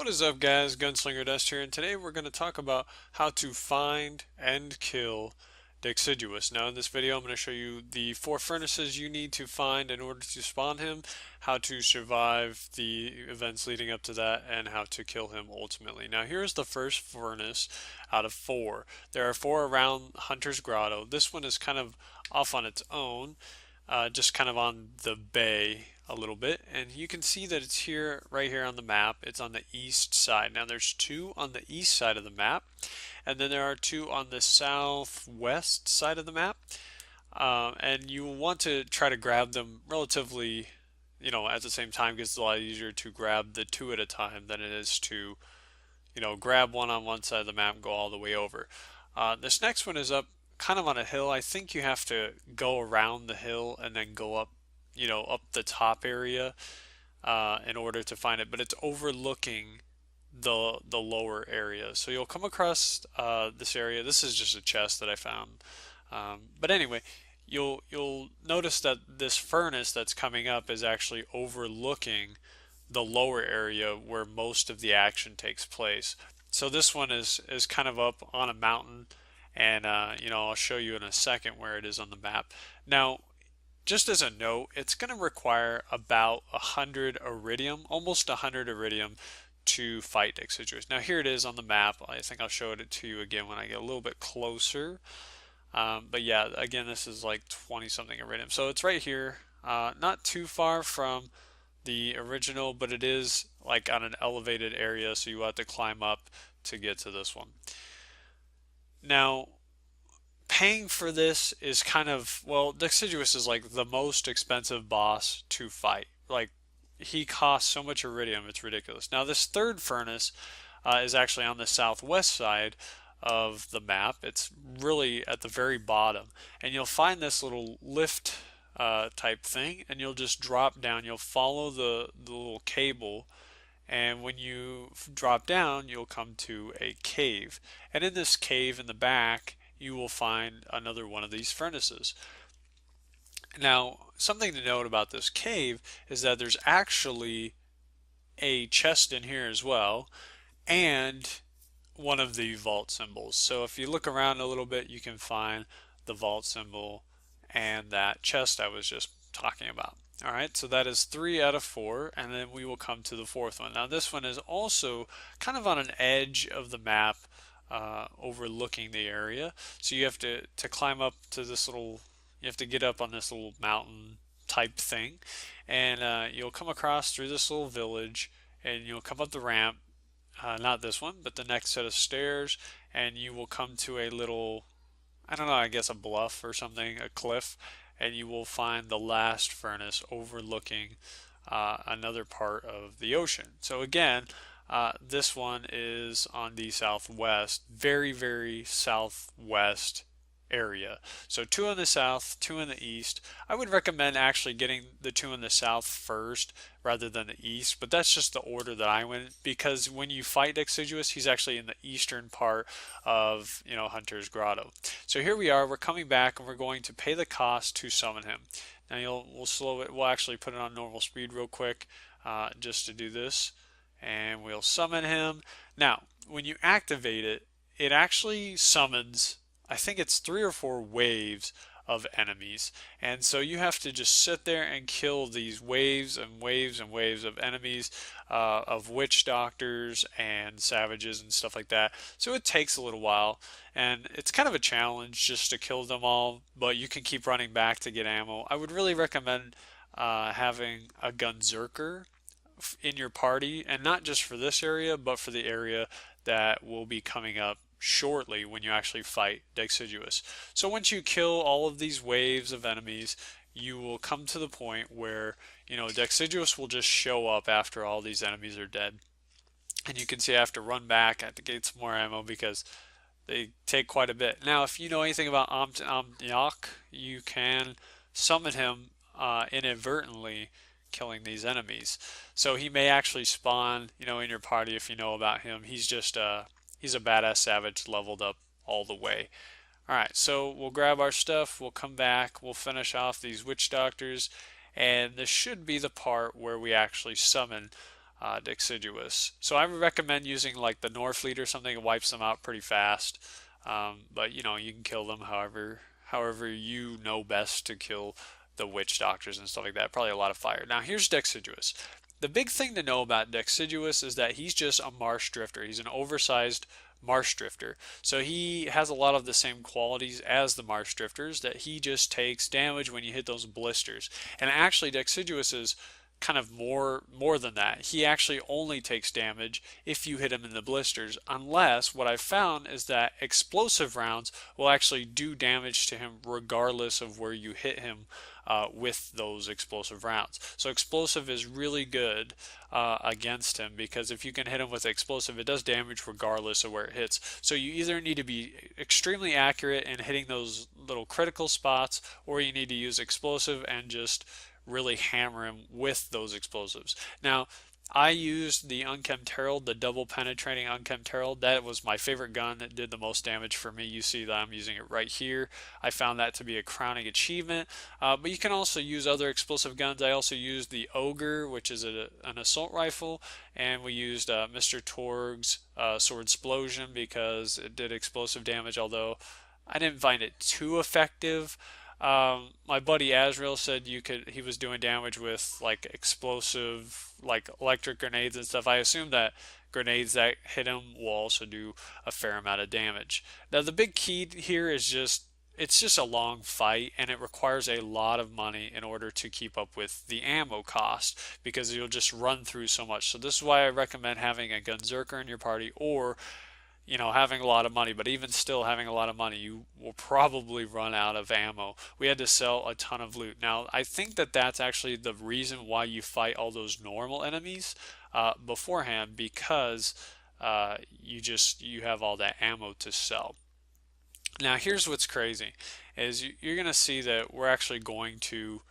What is up, guys? Gunslinger Dust here, and today we're going to talk about how to find and kill Dexiduous. Now in this video I'm going to show you the 4 furnaces you need to find in order to spawn him, how to survive the events leading up to that, and how to kill him ultimately. Now here's the first furnace out of 4. There are 4 around Hunter's Grotto. This one is kind of off on its own, just kind of on the bay a little bit, and you can see that it's here, right here on the map. It's on the east side. Now there's 2 on the east side of the map, and then there are 2 on the southwest side of the map, and you want to try to grab them relatively, at the same time, because it's a lot easier to grab the 2 at a time than it is to, grab one on one side of the map and go all the way over. This next one is up kind of on a hill. I think you have to go around the hill and then go up, up the top area in order to find it, but it's overlooking the lower area. So you'll come across this area. This is just a chest that I found. But anyway, you'll notice that this furnace that's coming up is actually overlooking the lower area where most of the action takes place. So this one is kind of up on a mountain, and I'll show you in a second where it is on the map. Now, just as a note, it's going to require about 100 eridium, almost 100 eridium, to fight Dexiduous. Now here it is on the map. I think I'll show it to you again when I get a little bit closer. But yeah, again, this is like 20 something eridium. So it's right here, not too far from the original, but it is like on an elevated area, so you have to climb up to get to this one. Now, paying for this is kind of, well, Dexiduous is like the most expensive boss to fight. Like, he costs so much eridium, it's ridiculous. Now, this third furnace is actually on the southwest side of the map. It's really at the very bottom, and you'll find this little lift type thing, and you'll just drop down. You'll follow the little cable, and when you drop down, you'll come to a cave. And in this cave in the back, you will find another one of these furnaces. Now, something to note about this cave is that there's actually a chest in here as well, and one of the vault symbols. So if you look around a little bit, you can find the vault symbol and that chest I was just talking about. All right, so that is 3 out of 4, and then we will come to the 4th one. Now this one is also kind of on an edge of the map, overlooking the area. So you have to climb up to this little, you have to get up on this little mountain type thing, and you'll come across through this little village, and you'll come up the ramp, not this one, but the next set of stairs, and you will come to a little, I don't know, I guess a bluff or something, a cliff, and you will find the last furnace overlooking another part of the ocean. So again, this one is on the southwest, very, very southwest area. So 2 in the south, 2 in the east. I would recommend actually getting the 2 in the south first rather than the east, but that's just the order that I went, because when you fight Dexiduous, he's actually in the eastern part of, Hunter's Grotto. So here we are, we're coming back, and we're going to pay the cost to summon him. Now we'll slow it, we'll actually put it on normal speed real quick, just to do this, and we'll summon him. Now, when you activate it, it actually summons, I think it's 3 or 4 waves of enemies, and so you have to just sit there and kill these waves and waves and waves of enemies, of witch doctors and savages and stuff like that. So it takes a little while, and it's kind of a challenge just to kill them all, but you can keep running back to get ammo. I would really recommend having a gunzerker in your party, and not just for this area, but for the area that will be coming up shortly when you actually fight Dexiduous. So once you kill all of these waves of enemies, you will come to the point where, Dexiduous will just show up after all these enemies are dead. And you can see I have to run back, I have to get some more ammo because they take quite a bit. Now, if you know anything about Hammerlock, you can summon him inadvertently, killing these enemies. So he may actually spawn, in your party if you know about him. He's just he's a badass savage leveled up all the way. Alright, so we'll grab our stuff, we'll come back, we'll finish off these witch doctors, and this should be the part where we actually summon Dexiduous. So I would recommend using like the Norfleet or something. It wipes them out pretty fast. But you know, you can kill them however you know best to kill the witch doctors and stuff like that. Probably a lot of fire. Now here's Dexiduous. The big thing to know about Dexiduous is that he's just a marsh drifter. He's an oversized marsh drifter. So he has a lot of the same qualities as the marsh drifters, that he just takes damage when you hit those blisters. And actually Dexiduous is kind of more than that. He actually only takes damage if you hit him in the blisters, unless what I've found is that explosive rounds will actually do damage to him regardless of where you hit him with those explosive rounds. So explosive is really good against him, because if you can hit him with explosive, it does damage regardless of where it hits. So you either need to be extremely accurate in hitting those little critical spots, or you need to use explosive and just really hammer him with those explosives. Now, I used the Unkempt Herald, the double penetrating Unkempt Herald. That was my favorite gun that did the most damage for me. You see that I'm using it right here. I found that to be a crowning achievement. But you can also use other explosive guns. I also used the Ogre, which is an assault rifle, and we used Mr. Torg's Sword Explosion because it did explosive damage, although I didn't find it too effective. My buddy Azrael said he was doing damage with like explosive, like electric grenades and stuff. I assume that grenades that hit him will also do a fair amount of damage. Now the big key here is it's just a long fight, and it requires a lot of money in order to keep up with the ammo cost, because you'll just run through so much. So this is why I recommend having a gunzerker in your party, or you know, having a lot of money. But even still, having a lot of money, you will probably run out of ammo. We had to sell a ton of loot. Now, I think that that's actually the reason why you fight all those normal enemies beforehand, because you have all that ammo to sell. Now, here's what's crazy, is you're going to see that we're actually going to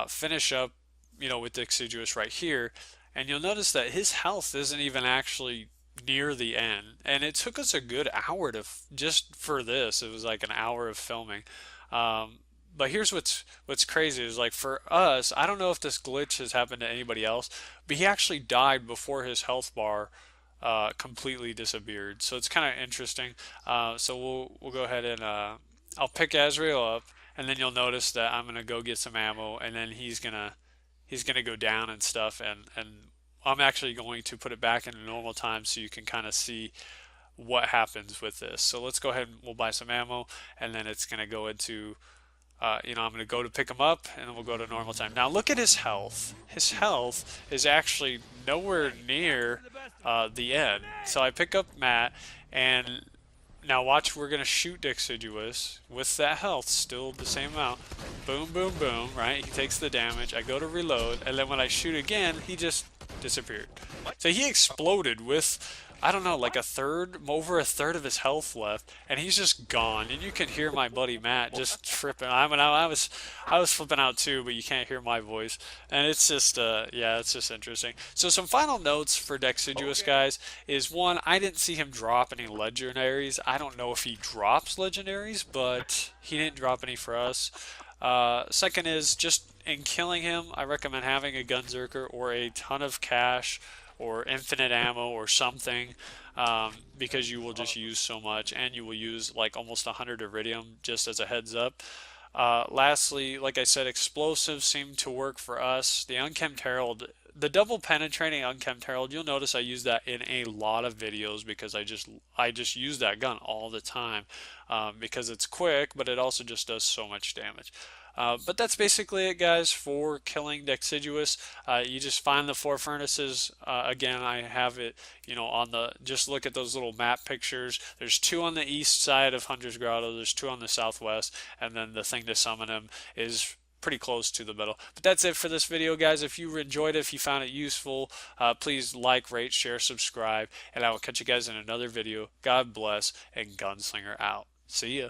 finish up, you know, with Dexiduous right here, and you'll notice that his health isn't even actually near the end, and it took us a good hour to just for this. It was like an hour of filming. But here's what's crazy is, like, for us, I don't know if this glitch has happened to anybody else, but he actually died before his health bar completely disappeared. So it's kind of interesting. So we'll go ahead and I'll pick Azrael up, and then you'll notice that I'm gonna go get some ammo, and then he's gonna go down and stuff, and I'm actually going to put it back into normal time so you can kind of see what happens with this. So let's go ahead and we'll buy some ammo, and then it's going to go into, I'm going to go to pick him up, and then we'll go to normal time. Now look at his health. His health is actually nowhere near the end. So I pick up Matt, and now watch, we're going to shoot Dexiduous with that health, still the same amount. Boom, boom, boom, right? He takes the damage. I go to reload, and then when I shoot again, he just disappeared. So he exploded with, I don't know, like over a third of his health left, and he's just gone. And you can hear my buddy Matt just tripping. I was flipping out too, but you can't hear my voice. And it's just, yeah, it's just interesting. So some final notes for Dexiduous, guys, is one, I didn't see him drop any legendaries. I don't know if he drops legendaries, but he didn't drop any for us. Second is, just in killing him, I recommend having a gunzerker or a ton of cash or infinite ammo or something, because you will just use so much, and you will use like almost 100 eridium, just as a heads up. Lastly, like I said, explosives seem to work for us. The Unkempt Herald, the double penetrating Unkempt Herald, you'll notice I use that in a lot of videos, because I just use that gun all the time, because it's quick, but it also just does so much damage. But that's basically it, guys, for killing Dexiduous. You just find the 4 furnaces. Again, I have it, just look at those little map pictures. There's 2 on the east side of Hunter's Grotto, there's 2 on the southwest, and then the thing to summon him is pretty close to the middle. But that's it for this video, guys. If you enjoyed it, if you found it useful, please like, rate, share, subscribe, and I will catch you guys in another video. God bless, and Gunslinger out. See ya.